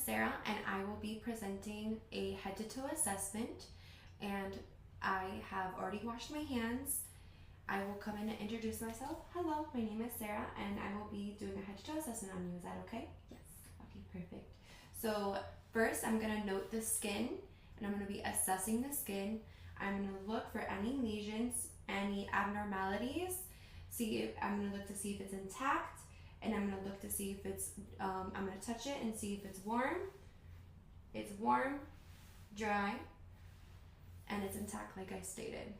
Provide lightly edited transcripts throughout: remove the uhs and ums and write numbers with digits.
Sarah, and I will be presenting a head to toe assessment. And I have already washed my hands. I will come in and introduce myself. Hello, my name is Sarah, and I will be doing a head to toe assessment on you. Is that okay? Yes. Okay, perfect. So first, I'm gonna note the skin, and I'm gonna be assessing the skin. I'm gonna look for any lesions, any abnormalities. I'm gonna look to see if it's intact, and I'm gonna look to see if it's. I'm gonna touch it and see if it's warm. It's warm, dry, and it's intact, like I stated.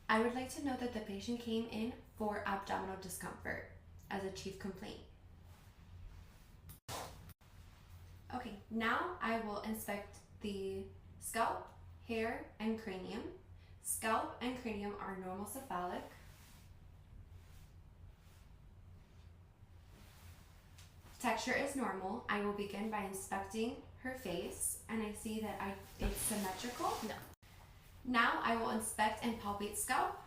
I would like to note that the patient came in for abdominal discomfort as a chief complaint. Okay, now I will inspect the scalp, hair, and cranium. Scalp and cranium are normal cephalic. Texture is normal. I will begin by inspecting her face, and I see that it's symmetrical. No. Now I will inspect and palpate scalp.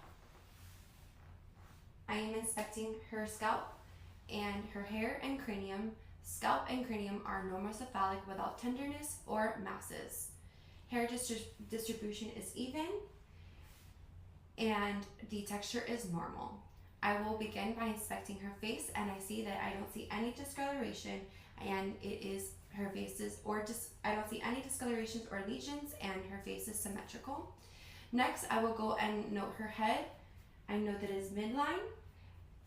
I am inspecting her scalp and her hair and cranium. Scalp and cranium are normocephalic without tenderness or masses. Hair distribution is even, and the texture is normal. I will begin by inspecting her face, and I see that I don't see any discoloration, and I don't see any discolorations or lesions, and her face is symmetrical. Next, I will go and note her head. I note that it is midline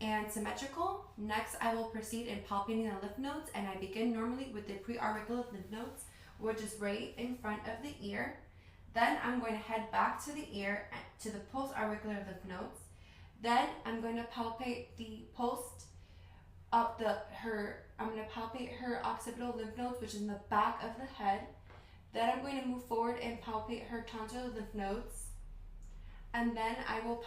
and symmetrical. Next, I will proceed in palpating the lymph nodes, and I begin normally with the preauricular lymph nodes, which is right in front of the ear. Then I'm going to head back to the ear to the postauricular lymph nodes. Then I'm going to palpate I'm going to palpate her occipital lymph nodes, which is in the back of the head. Then I'm going to move forward and palpate her tonsillar lymph nodes. And then I will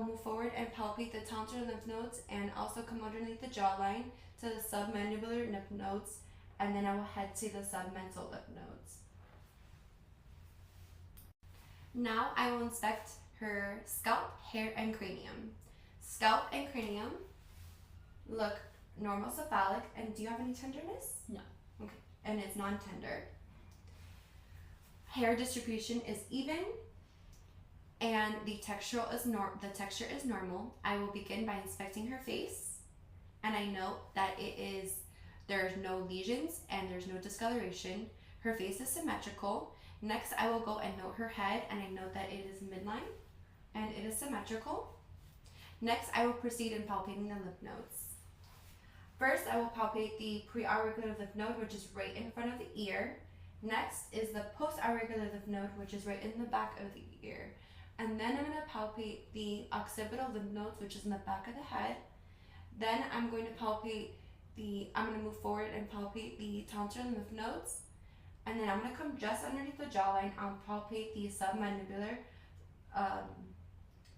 move forward and palpate the tonsillar lymph nodes, and also come underneath the jawline to the submandibular lymph nodes, and then I will head to the submental lymph nodes. Now I will inspect her scalp, hair, and cranium. Scalp and cranium look normal cephalic, and do you have any tenderness? No. Okay, and it's non-tender. Hair distribution is even, and the texture is normal. I will begin by inspecting her face, and I note that there's no lesions and there's no discoloration. Her face is symmetrical. Next, I will go and note her head, and I note that it is midline and it is symmetrical. Next, I will proceed in palpating the lymph nodes. First, I will palpate the preauricular lymph node, which is right in front of the ear. Next is the postauricular lymph node, which is right in the back of the ear. And then I'm going to palpate the occipital lymph nodes, which is in the back of the head. Then I'm going to move forward and palpate the tonsillar lymph nodes. And then I'm going to come just underneath the jawline and palpate the submandibular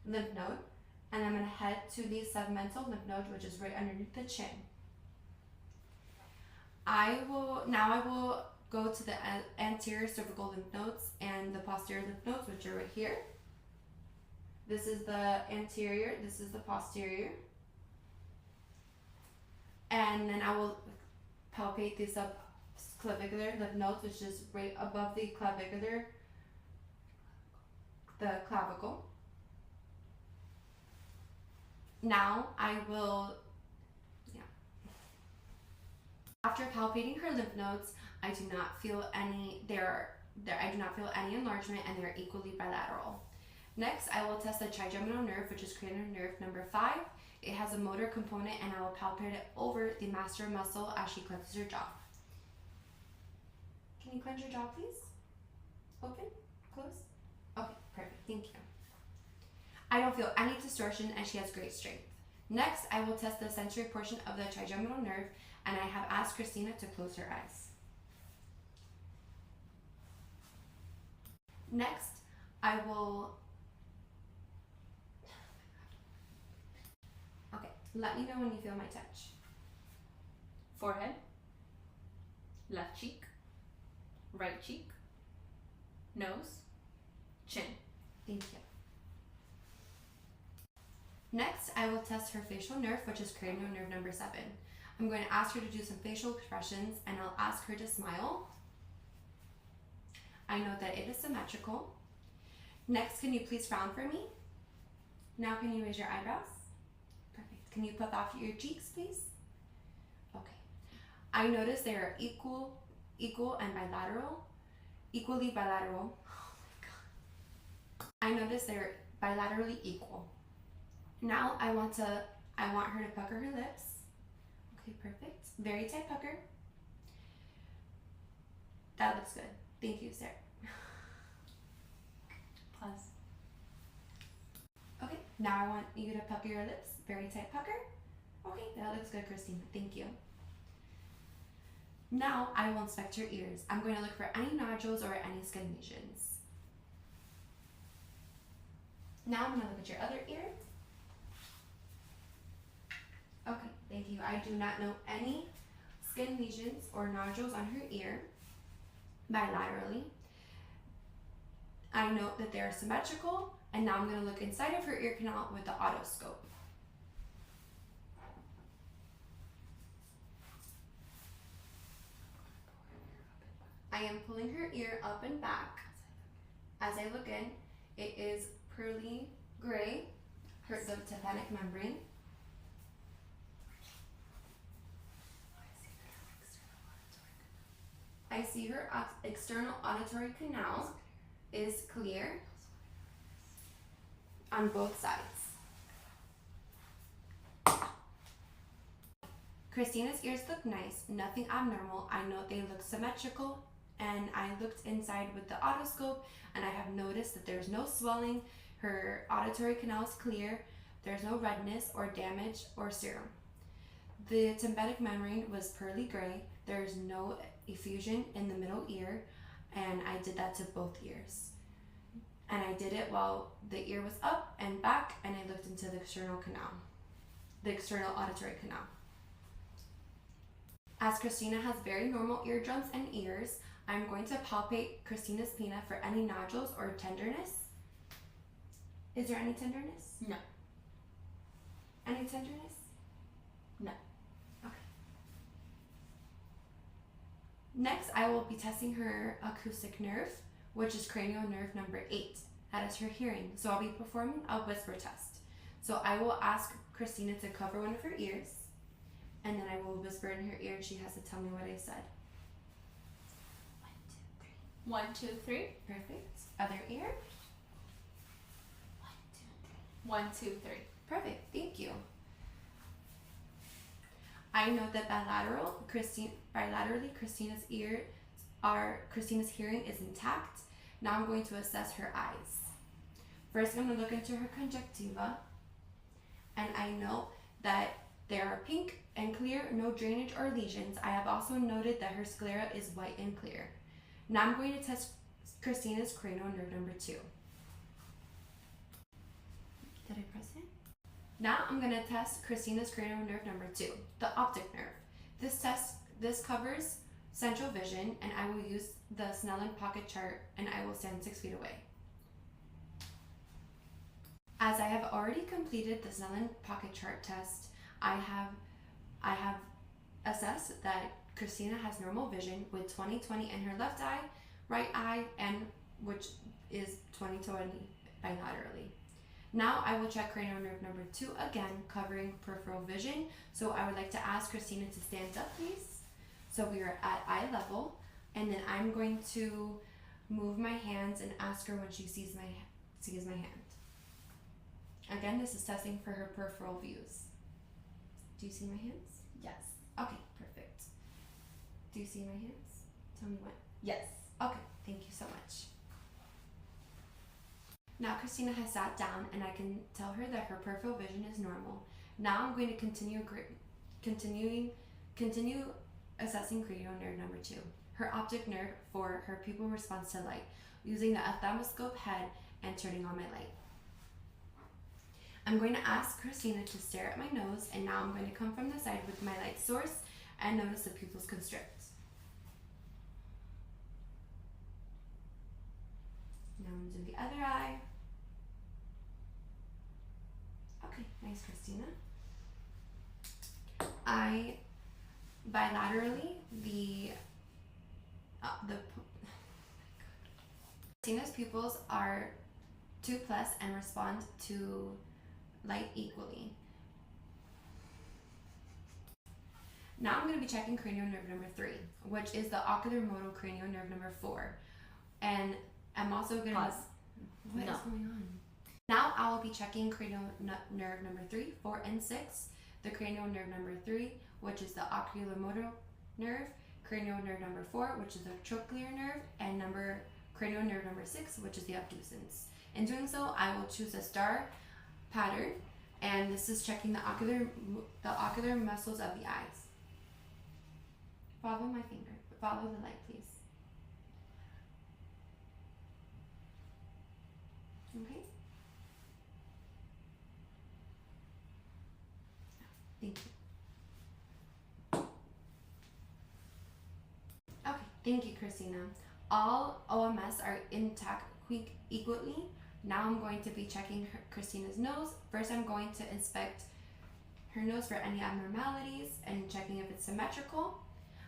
lymph node. And I'm going to head to the submental lymph node, which is right underneath the chin. I will go to the anterior cervical lymph nodes and the posterior lymph nodes, which are right here. This is the anterior, this is the posterior. And then I will palpate the subclavicular lymph nodes, which is right above the clavicle. Now after palpating her lymph nodes, I do not feel any enlargement, and they are equally bilateral. Next, I will test the trigeminal nerve, which is cranial nerve number 5. It has a motor component, and I will palpate it over the masseter muscle as she clenches her jaw. Can you clench your jaw, please? Open? Close? Okay, perfect. Thank you. I don't feel any distortion, and she has great strength. Next, I will test the sensory portion of the trigeminal nerve, and I have asked Christina to close her eyes. Next, I will... Okay, let me know when you feel my touch. Forehead, left cheek, right cheek, nose, chin. Thank you. Next, I will test her facial nerve, which is cranial nerve number 7. I'm going to ask her to do some facial expressions, and I'll ask her to smile. I know that it is symmetrical. Next, can you please frown for me? Now can you raise your eyebrows? Perfect. Can you puff out your cheeks, please? Okay. I notice they are equal and bilateral. Equally bilateral. Oh my god. I notice they're bilaterally equal. Now I want her to pucker her lips. Okay, perfect. Very tight pucker. That looks good. Thank you, Sarah. Pause. Okay, now I want you to pucker your lips. Very tight pucker. Okay, that looks good, Christina. Thank you. Now I will inspect your ears. I'm going to look for any nodules or any skin lesions. Now I'm going to look at your other ear. Okay, thank you. I do not know any skin lesions or nodules on her ear bilaterally. I note that they are symmetrical, and now I'm going to look inside of her ear canal with the otoscope. I am pulling her ear up and back. As I look in, it is pearly gray, the tympanic membrane. I see her external auditory canal is clear on both sides. Christina's ears look nice, nothing abnormal. I know they look symmetrical, and I looked inside with the otoscope, and I have noticed that there's no swelling. Her auditory canal is clear. There's no redness or damage or serum. The tympanic membrane was pearly gray. There's no effusion in the middle ear, and I did that to both ears. And I did it while the ear was up and back, and I looked into the external canal, the external auditory canal. As Christina has very normal eardrums and ears, I'm going to palpate Christina's pinna for any nodules or tenderness. Is there any tenderness? No. Any tenderness? No. Okay. Next, I will be testing her acoustic nerve, which is cranial nerve number 8. That is her hearing. So I'll be performing a whisper test. So I will ask Christina to cover one of her ears, and then I will whisper in her ear, and she has to tell me what I said. 1, 2, 3. Perfect. Other ear. 1, 2, 3. Perfect. Thank you. I know that bilaterally Christina's hearing is intact. Now I'm going to assess her eyes. First, I'm going to look into her conjunctiva, and I know that they are pink and clear, no drainage or lesions. I have also noted that her sclera is white and clear. Now I'm going to test Christina's cranial nerve number 2. Did I press it? Now I'm going to test Christina's cranial nerve number 2, the optic nerve. This covers central vision, and I will use the Snellen pocket chart, and I will stand 6 feet away. As I have already completed the Snellen pocket chart test, I have assessed that Christina has normal vision with 20/20 in her left eye, right eye, and which is 20/20 bilaterally. Now I will check cranial nerve number 2 again, covering peripheral vision. So I would like to ask Christina to stand up, please. So we are at eye level, and then I'm going to move my hands and ask her when she sees my hand. Again, this is testing for her peripheral views. Do you see my hands? Yes. Okay, perfect. Do you see my hands? Tell me when. Yes. Okay, thank you so much. Now Christina has sat down, and I can tell her that her peripheral vision is normal. Now I'm going to continue assessing cranial nerve number 2, her optic nerve for her pupil response to light, using the ophthalmoscope head and turning on my light. I'm going to ask Christina to stare at my nose, and now I'm going to come from the side with my light source and notice the pupils constrict. Now I'm going to do the other eye. Okay, nice, Christina. I bilaterally, Christina's pupils are 2+ and respond to light equally. Now I'm going to be checking cranial nerve number 3, which is the oculomotor cranial nerve number 4. And I'm also going to... Pause. What No. is going on? Now I will be checking cranial nerve number 3, 4, and 6. The cranial nerve number 3, which is the oculomotor nerve, cranial nerve number 4, which is the trochlear nerve, and cranial nerve number 6, which is the abducens. In doing so, I will choose a star pattern, and this is checking the ocular muscles of the eyes. Follow my finger. Follow the light, please. Okay. Thank you. Okay, thank you, Christina. All OMS are intact equally. Now I'm going to be checking Christina's nose. First, I'm going to inspect her nose for any abnormalities and checking if it's symmetrical.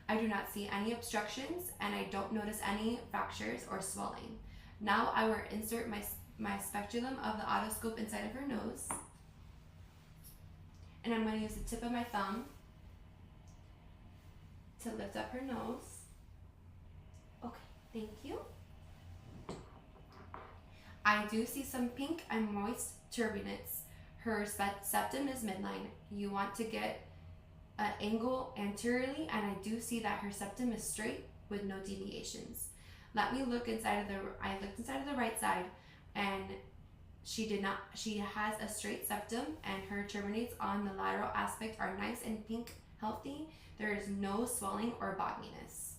I do not see any obstructions, and I don't notice any fractures or swelling. Now I will insert my speculum of the otoscope inside of her nose, and I'm going to use the tip of my thumb to lift up her nose. Okay, thank you. I do see some pink and moist turbinates. Her septum is midline. You want to get an angle anteriorly, and I do see that her septum is straight with no deviations. Let me look inside of I looked inside of the right side, and she has a straight septum, and her turbinates on the lateral aspect are nice and pink, healthy. There is no swelling or bogginess.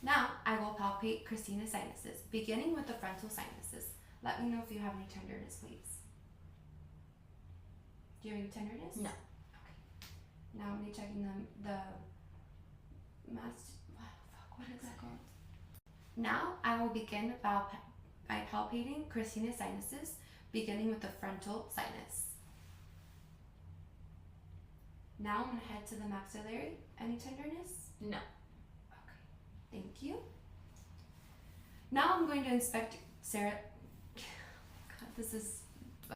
Now I will palpate Christina's sinuses, beginning with the frontal sinuses. Let me know if you have any tenderness, please. Do you have any tenderness? No. Okay. Now I'm gonna be checking the what is that called? Now I will begin by palpating Christina's sinuses, beginning with the frontal sinus. Now I'm gonna head to the maxillary. Any tenderness? No. Okay, thank you. Now I'm going to inspect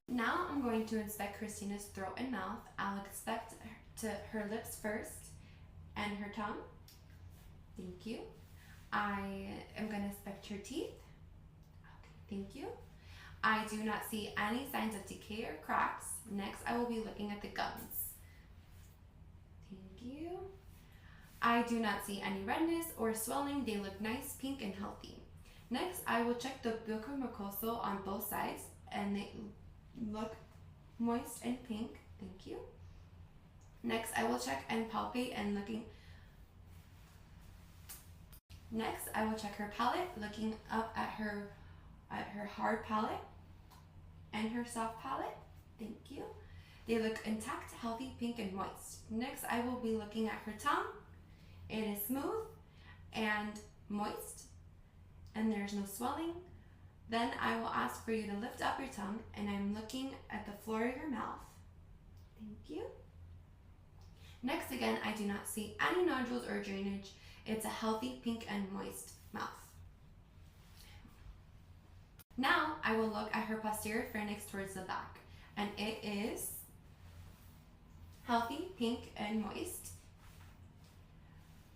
Now I'm going to inspect Christina's throat and mouth. I'll inspect her lips first and her tongue. Thank you. I am going to inspect her teeth. Okay, thank you. I do not see any signs of decay or cracks. Next, I will be looking at the gums. Thank you. I do not see any redness or swelling. They look nice, pink, and healthy. Next, I will check the buccomucosal on both sides, and they look moist and pink. Thank you. Next, I will check and palpate and Next, I will check her palate, looking up at her hard palate and her soft palate. Thank you. They look intact, healthy, pink, and moist. Next, I will be looking at her tongue. It is smooth and moist, and there's no swelling. Then I will ask for you to lift up your tongue, and I'm looking at the floor of your mouth. Thank you. Next, again, I do not see any nodules or drainage. It's a healthy, pink, and moist mouth. Now, I will look at her posterior pharynx towards the back, and it is healthy, pink, and moist.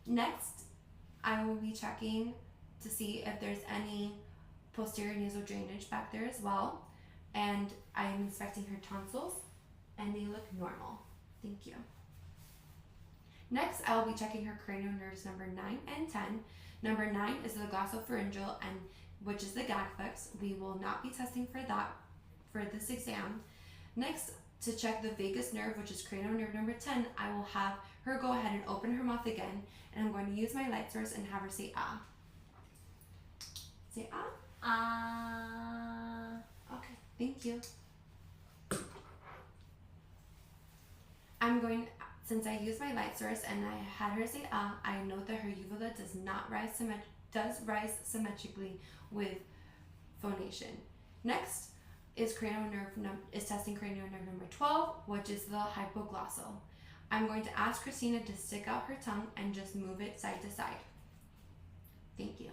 Next, I will be checking to see if there's any posterior nasal drainage back there as well, and I am inspecting her tonsils, and they look normal. Thank you. Next, I will be checking her cranial nerves number 9 and 10. Number 9 is the glossopharyngeal, which is the gag flex. We will not be testing for that for this exam. Next, to check the vagus nerve, which is cranial nerve number 10, I will have her go ahead and open her mouth again, and I'm going to use my light source and have her say ah. Say ah. Okay, thank you. Since I used my light source and I had her say ah, I note that her uvula does rise symmetrically with phonation. Next is testing cranial nerve number 12, which is the hypoglossal. I'm going to ask Christina to stick out her tongue and just move it side to side. Thank you.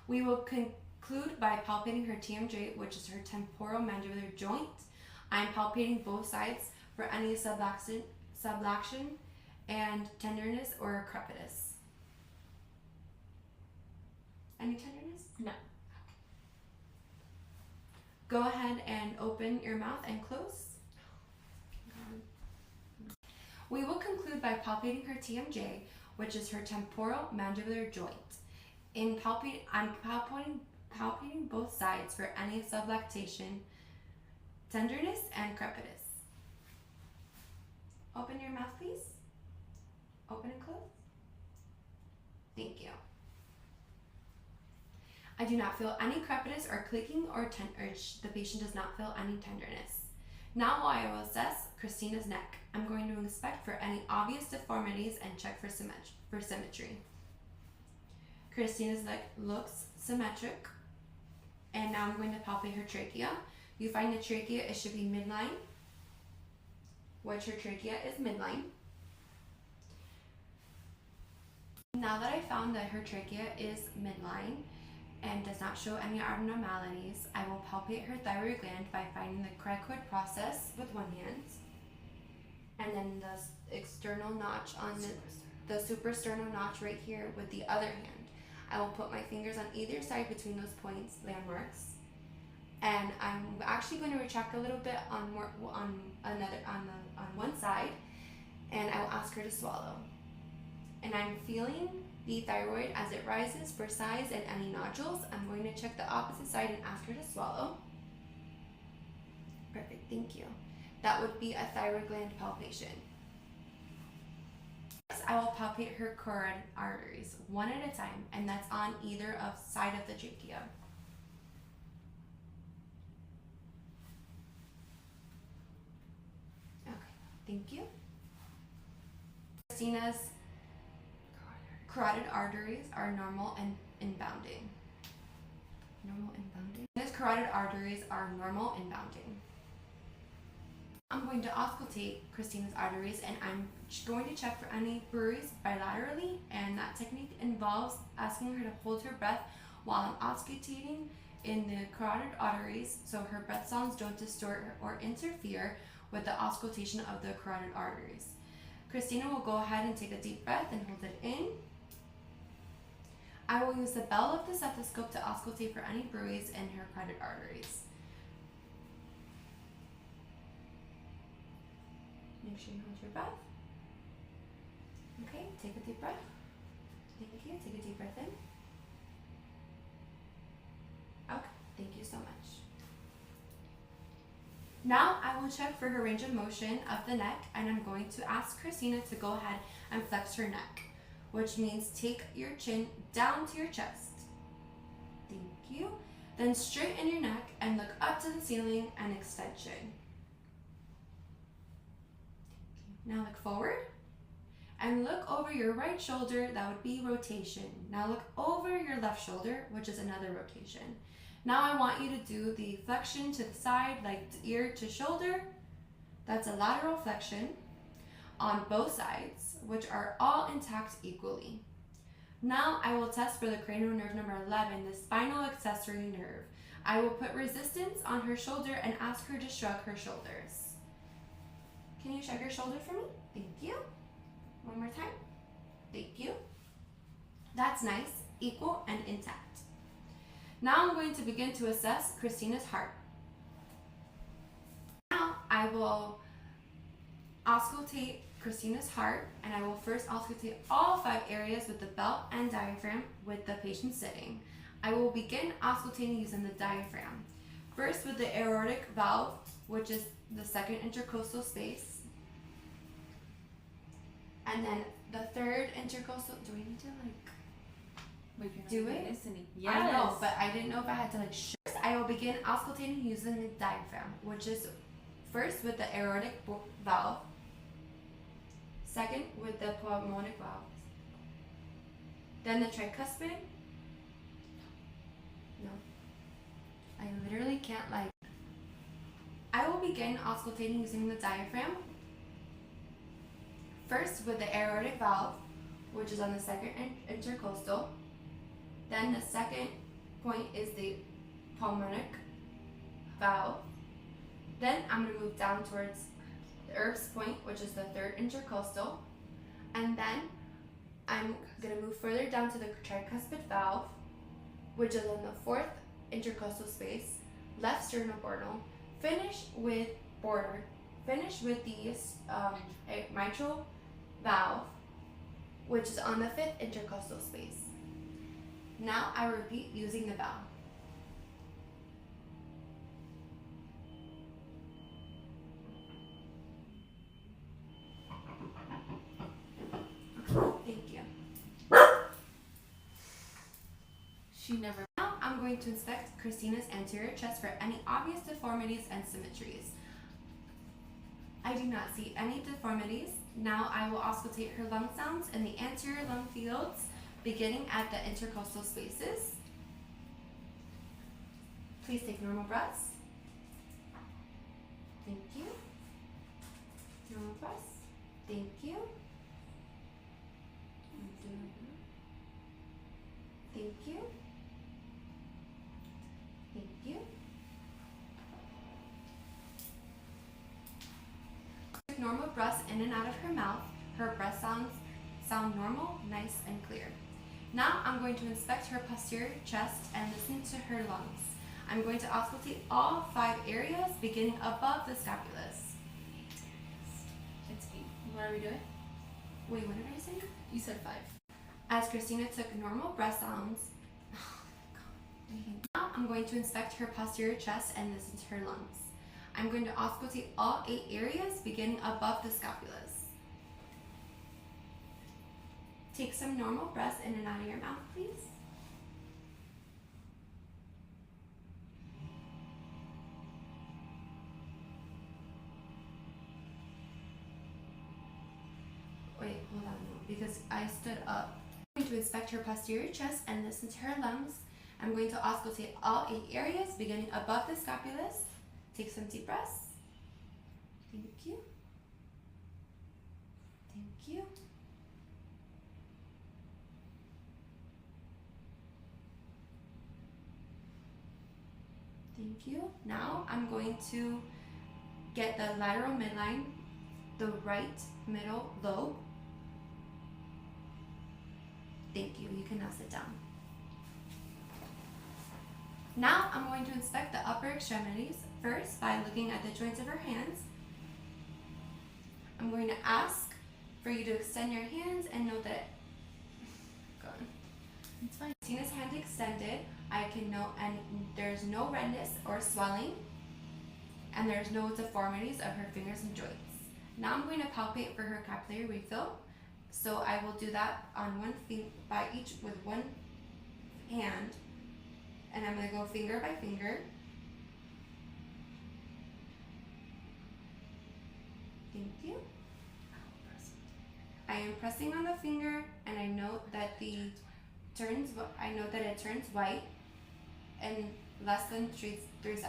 We will conclude by palpating her TMJ, which is her temporomandibular joint. I'm palpating both sides for any subluxation and tenderness or crepitus. Any tenderness? No. Go ahead and open your mouth and close. We will conclude by palpating her TMJ, which is her temporal mandibular joint. I'm palpating both sides for any subluxation, tenderness, and crepitus. Open your mouth, please. Open and close. Thank you. I do not feel any crepitus or clicking or the patient does not feel any tenderness. Now I will assess Christina's neck. I'm going to inspect for any obvious deformities and check for symmetry. Christina's neck looks symmetric. And now I'm going to palpate her trachea. You find the trachea, it should be midline, which her trachea is midline. Now that I found that her trachea is midline and does not show any abnormalities, I will palpate her thyroid gland by finding the cricoid process with one hand, and then the external notch on the suprasternal notch right here with the other hand. I will put my fingers on either side between those points, landmarks, and I'm actually going to retract a little bit on one side, and I will ask her to swallow. And I'm feeling the thyroid as it rises for size and any nodules. I'm going to check the opposite side and ask her to swallow. Perfect, thank you. That would be a thyroid gland palpation. Next, I will palpate her carotid arteries one at a time, and that's on either side of the trachea. Okay, thank you. Christina's carotid arteries are normal and inbounding. Christina's carotid arteries are normal and bounding. I'm going to auscultate Christina's arteries, and I'm going to check for any bruits bilaterally, and that technique involves asking her to hold her breath while I'm auscultating in the carotid arteries so her breath sounds don't distort or interfere with the auscultation of the carotid arteries. Christina will go ahead and take a deep breath and hold it in. I will use the bell of the stethoscope to auscultate for any bruits in her carotid arteries. Make sure you hold your breath. Okay, take a deep breath. Thank you. Take a deep breath in. Okay, thank you so much. Now I will check for her range of motion of the neck, and I'm going to ask Christina to go ahead and flex her neck, which means take your chin down to your chest. Thank you. Then straighten your neck and look up to the ceiling and extension. Now look forward and look over your right shoulder, that would be rotation. Now look over your left shoulder, which is another rotation. Now I want you to do the flexion to the side, like ear to shoulder. That's a lateral flexion on both sides, which are all intact equally. Now I will test for the cranial nerve number 11, the spinal accessory nerve. I will put resistance on her shoulder and ask her to shrug her shoulders. Can you shrug your shoulder for me? Thank you. One more time. Thank you. That's nice, equal, and intact. Now I'm going to begin to assess Christina's heart. Now I will auscultate Christina's heart, and I will first auscultate all 5 areas with the belt and diaphragm with the patient sitting. I will begin auscultating using the diaphragm. First with the aortic valve, which is the second intercostal space. And then the third intercostal, do we need to do it? Listening. Yes. I know, but I didn't know if I had to First, I will begin auscultating using the diaphragm, which is first with the aortic valve, second with the pulmonic valve, then the tricuspid. No, I literally can't I will begin auscultating using the diaphragm, First with the aortic valve, which is on the second intercostal. Then the second point is the pulmonic valve. Then I'm going to move down towards the Erb's point, which is the third intercostal. And then I'm going to move further down to the tricuspid valve, which is in the fourth intercostal space, left sternobordal. Finish with the mitral valve, which is on the fifth intercostal space. Now I repeat using the bell. Thank you. She never. Now I'm going to inspect Christina's anterior chest for any obvious deformities and symmetries. I do not see any deformities. Now I will auscultate her lung sounds in the anterior lung fields, beginning at the intercostal spaces. Please take normal breaths. Thank you. Normal breaths. Thank you. Thank you. Thank you. Normal breaths in and out of her mouth. Her breath sound normal, nice, and clear. Now I'm going to inspect her posterior chest and listen to her lungs. I'm going to auscultate all 5 areas beginning above the scapulus. It's 8. What are we doing? Wait, what did I say? You said 5. As Christina took normal breath sounds, now I'm going to inspect her posterior chest and listen to her lungs. I'm going to auscultate all 8 areas beginning above the scapulus. Take some normal breaths in and out of your mouth, please. Wait, hold on, because I stood up. I'm going to inspect her posterior chest and listen to her lungs. I'm going to auscultate all 8 areas beginning above the scapulus. Take some deep breaths. Thank you. Thank you. Thank you. Now I'm going to get the lateral midline, the right middle lobe. Thank you. You can now sit down. Now I'm going to inspect the upper extremities first by looking at the joints of her hands. I'm going to ask for you to extend your hands and know that It's fine. Christina's hand extended. I can note, and there's no redness or swelling, and there's no deformities of her fingers and joints. Now I'm going to palpate for her capillary refill. So I will do that on with one hand, and I'm going to go finger by finger. Thank you. I am pressing on the finger, and I note that it turns white in less than 3 seconds.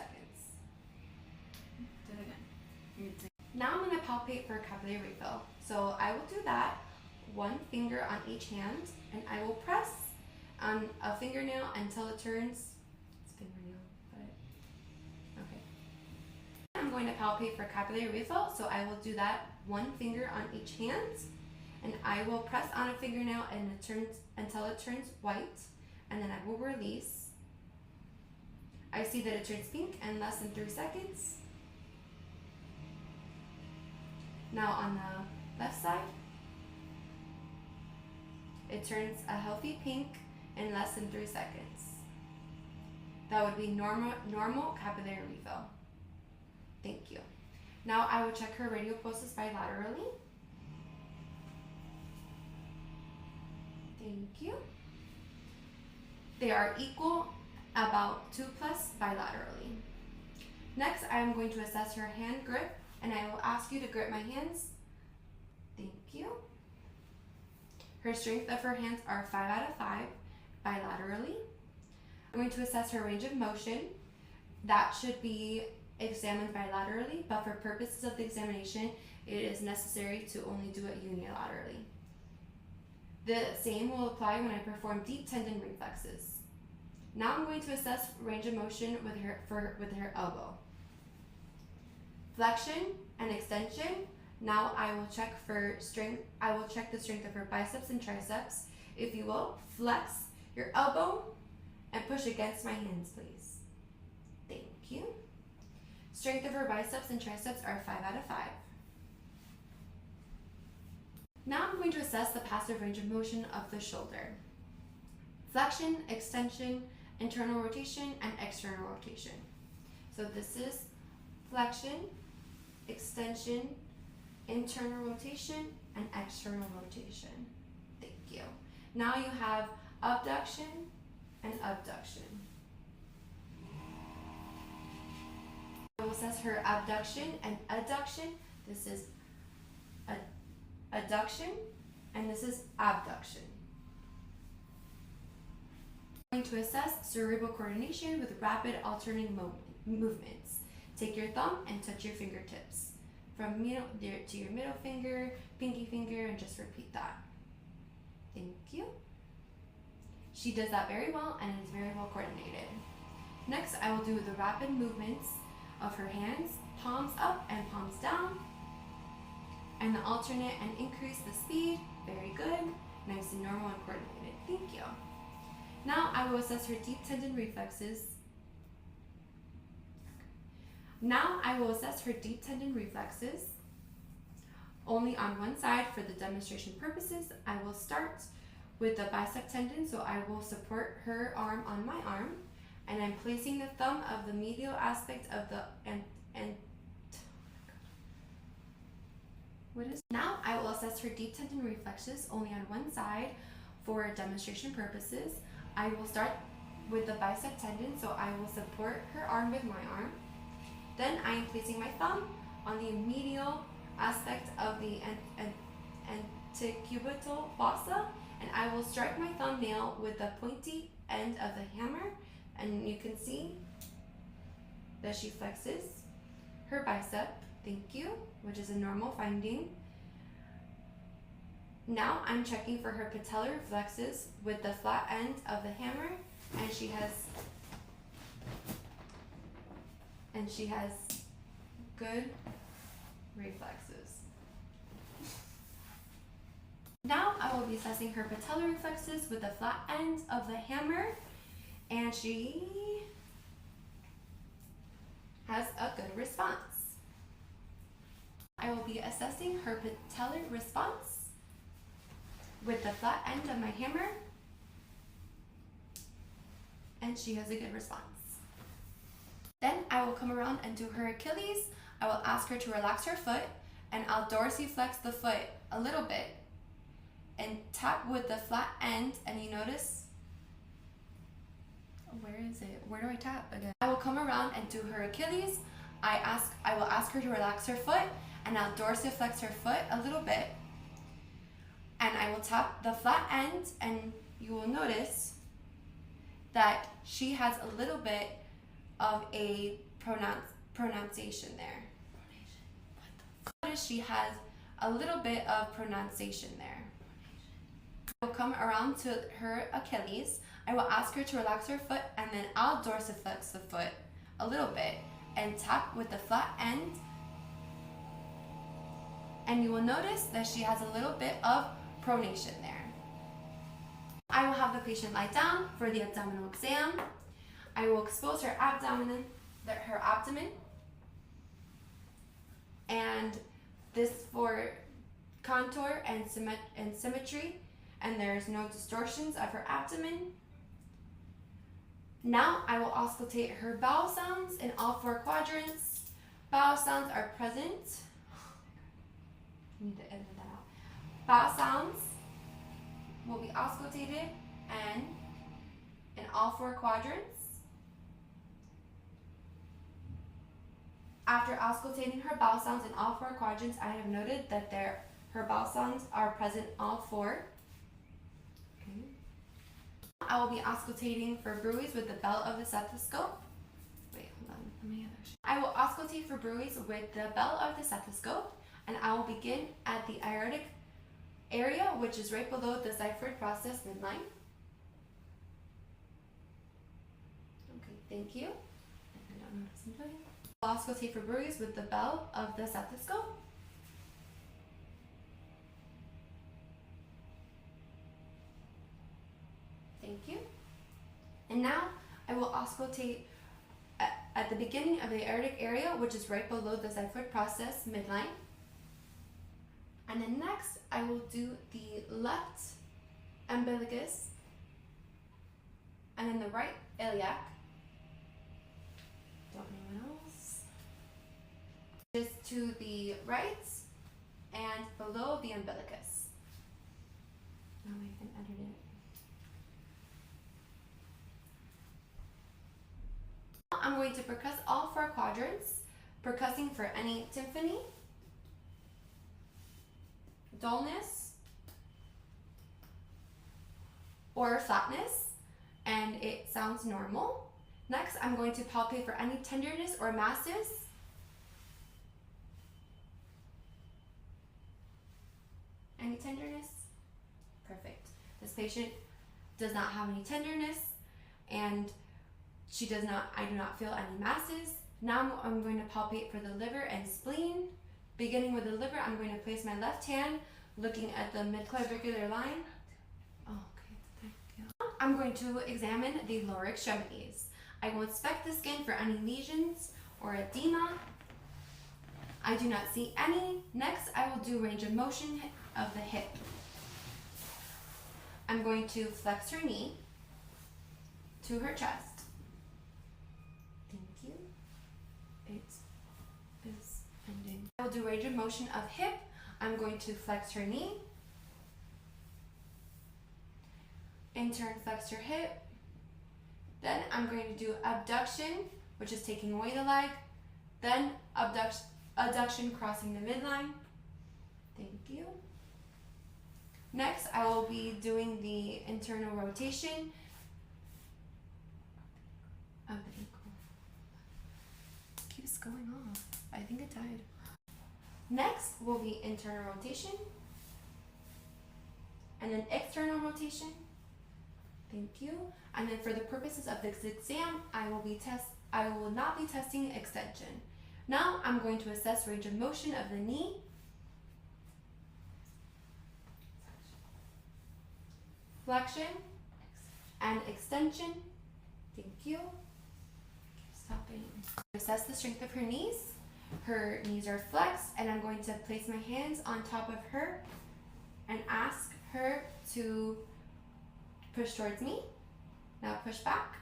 Do it again. Now I'm going to palpate for capillary refill. So I will do that, one finger on each hand, and I will press on a fingernail until it turns. It's fingernail, but okay. I'm going to palpate for capillary refill, so I will do that, one finger on each hand, and I will press on a fingernail and until it turns white, and then I will release. I see that it turns pink in less than 3 seconds. Now on the left side, it turns a healthy pink in less than 3 seconds. That would be normal capillary refill. Thank you. Now I will check her radial pulses bilaterally. Thank you. They are equal, about 2+ bilaterally. Next, I am going to assess her hand grip, and I will ask you to grip my hands. Thank you. Her strength of her hands are 5 out of 5 bilaterally. I'm going to assess her range of motion. That should be examined bilaterally, but for purposes of the examination, it is necessary to only do it unilaterally. The same will apply when I perform deep tendon reflexes. Now I'm going to assess range of motion with her elbow. Flexion and extension. Now I will check for strength. I will check the strength of her biceps and triceps. If you will, flex your elbow and push against my hands, please. Thank you. Strength of her biceps and triceps are 5 out of 5. Now I'm going to assess the passive range of motion of the shoulder. Flexion, extension, internal rotation, and external rotation. So this is flexion, extension, internal rotation, and external rotation. Thank you. Now you have abduction and abduction. I will assess her abduction and adduction. This is adduction, and this is abduction. I'm going to assess cerebral coordination with rapid alternating movements. Take your thumb and touch your fingertips from middle to your middle finger, pinky finger, and just repeat that. Thank you. She does that very well and is very well coordinated. Next, I will do the rapid movements of her hands, palms up and palms down, and the alternate and increase the speed. Very good. Nice and normal and coordinated. Thank you. Now I will assess her deep tendon reflexes. Only on one side for the demonstration purposes. I will start with the bicep tendon, so I will support her arm on my arm, and I'm placing the thumb of the medial aspect of the Now I will assess her deep tendon reflexes only on one side for demonstration purposes. I will start with the bicep tendon, so I will support her arm with my arm. Then I am placing my thumb on the medial aspect of the antecubital fossa, and I will strike my thumbnail with the pointy end of the hammer, and you can see that she flexes her bicep, thank you, which is a normal finding. Now I'm checking for her patellar reflexes with the flat end of the hammer, and she has good reflexes. Now I will be assessing her patellar reflexes with the flat end of the hammer, and she has a good response. I will be assessing her patellar response with the flat end of my hammer, and she has a good response. Then I will come around and do her Achilles. I will ask her to relax her foot, and I'll dorsiflex the foot a little bit and tap with the flat end, and you notice, where is it? Where do I tap again? I will come around and do her Achilles. I will ask her to relax her foot, and I'll dorsiflex her foot a little bit, and I will tap the flat end, and you will notice that she has a little bit of a pronunciation there. Notice she has a little bit of pronunciation there. I will come around to her Achilles. I will ask her to relax her foot, and then I'll dorsiflex the foot a little bit and tap with the flat end, and you will notice that she has a little bit of pronation there. I will have the patient lie down for the abdominal exam. I will expose her abdomen, and this for contour and symmetry, and there's no distortions of her abdomen. Now I will auscultate her bowel sounds in all 4 quadrants. Bowel sounds are present. I need to edit that out. Bowel sounds will be auscultated and in all 4 quadrants. After auscultating her bowel sounds in all 4 quadrants, I have noted that her bowel sounds are present in all 4. Okay. I will be auscultating for bruits with the bell of the stethoscope. Wait, hold on. I will auscultate for bruits with the bell of the stethoscope. and I will begin at the aortic area, which is right below the xiphoid process midline. Okay, thank you. I'll auscultate for bruise with the bell of the stethoscope. Thank you. And now I will auscultate at the beginning of the aortic area, which is right below the xiphoid process midline. And then next, I will do the left umbilicus and then the right iliac. Don't know anyone else. Just to the right and below the umbilicus. Now I can edit it. I'm going to percuss all 4 quadrants, percussing for any tympani, dullness, or flatness, and it sounds normal. Next, I'm going to palpate for any tenderness or masses. Any tenderness? Perfect. This patient does not have any tenderness, and I do not feel any masses. Now I'm going to palpate for the liver and spleen. Beginning with the liver, I'm going to place my left hand looking at the midclavicular line. Oh, okay, thank you. I'm going to examine the lower extremities. I will inspect the skin for any lesions or edema. I do not see any. Next, I will do range of motion of the hip. I'm going to flex her knee to her chest. Thank you. It is ending. I will do range of motion of hip. I'm going to flex her knee. In turn, flex her hip. Then I'm going to do abduction, which is taking away the leg. Then adduction, crossing the midline. Thank you. Next, I will be doing the internal rotation of the ankle. It keeps going off. I think it died. Next will be internal rotation. And then external rotation. Thank you. And then for the purposes of this exam, I will not be testing extension. Now I'm going to assess range of motion of the knee. Flexion and extension. Thank you. Stopping. Assess the strength of her knees. Her knees are flexed, and I'm going to place my hands on top of her and ask her to push towards me. Now push back.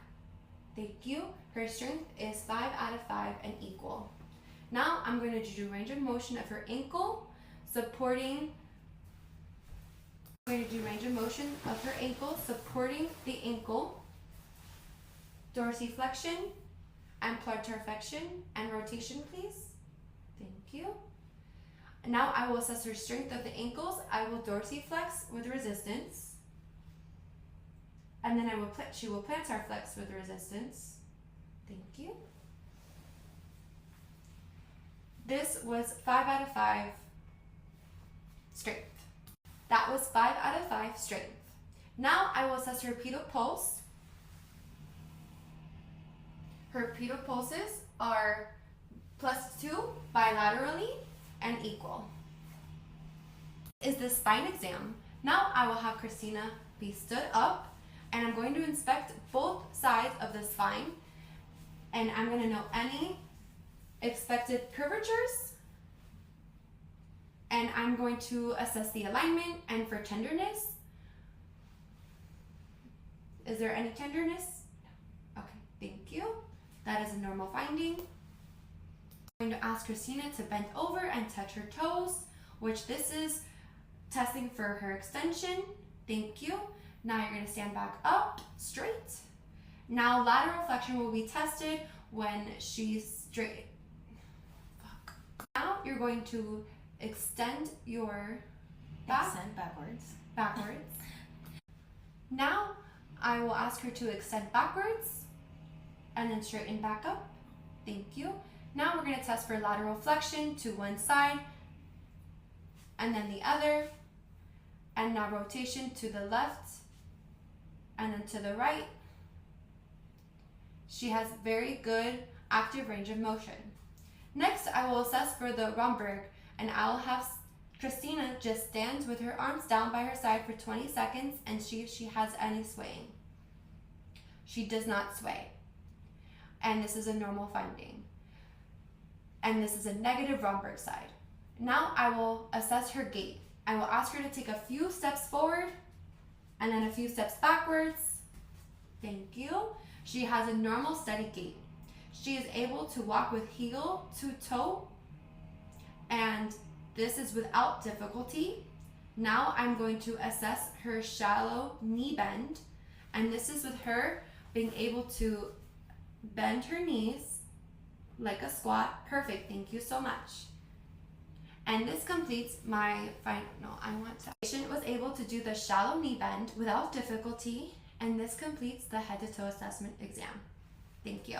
Thank you. Her strength is 5 out of 5 and equal. Now I'm going to do range of motion of her ankle, supporting. I'm going to do range of motion of her ankle, supporting the ankle, dorsiflexion and plantarflexion and rotation, please. Thank you. Now I will assess her strength of the ankles. I will dorsiflex with resistance. And then she will plantar flex with resistance. Thank you. This was 5 out of 5 strength. That was 5 out of 5 strength. Now I will assess her pedal pulse. Her pedal pulses are +2 bilaterally and equal. Is the spine exam. Now I will have Christina be stood up, and I'm going to inspect both sides of the spine, and I'm going to note any expected curvatures, and I'm going to assess the alignment and for tenderness. Is there any tenderness? No. Okay, thank you. That is a normal finding. I'm going to ask Christina to bend over and touch her toes, which this is testing for her extension. Thank you. Now you're going to stand back up straight. Now lateral flexion will be tested when she's straight. Fuck. Now you're going to extend your back. Extend backwards. Backwards. Now I will ask her to extend backwards and then straighten back up. Thank you. Now we're going to test for lateral flexion to one side and then the other, and now rotation to the left and then to the right. She has very good active range of motion. Next, I will assess for the Romberg, and I'll have Christina just stand with her arms down by her side for 20 seconds and see if she has any swaying. She does not sway. And this is a normal finding. And this is a negative Romberg side. Now I will assess her gait. I will ask her to take a few steps forward and then a few steps backwards. Thank you. She has a normal steady gait. She is able to walk with heel to toe, and this is without difficulty. Now I'm going to assess her shallow knee bend, and this is with her being able to bend her knees like a squat. Perfect, thank you so much. And this completes my patient was able to do the shallow knee bend without difficulty, and this completes the head to toe assessment exam. Thank you.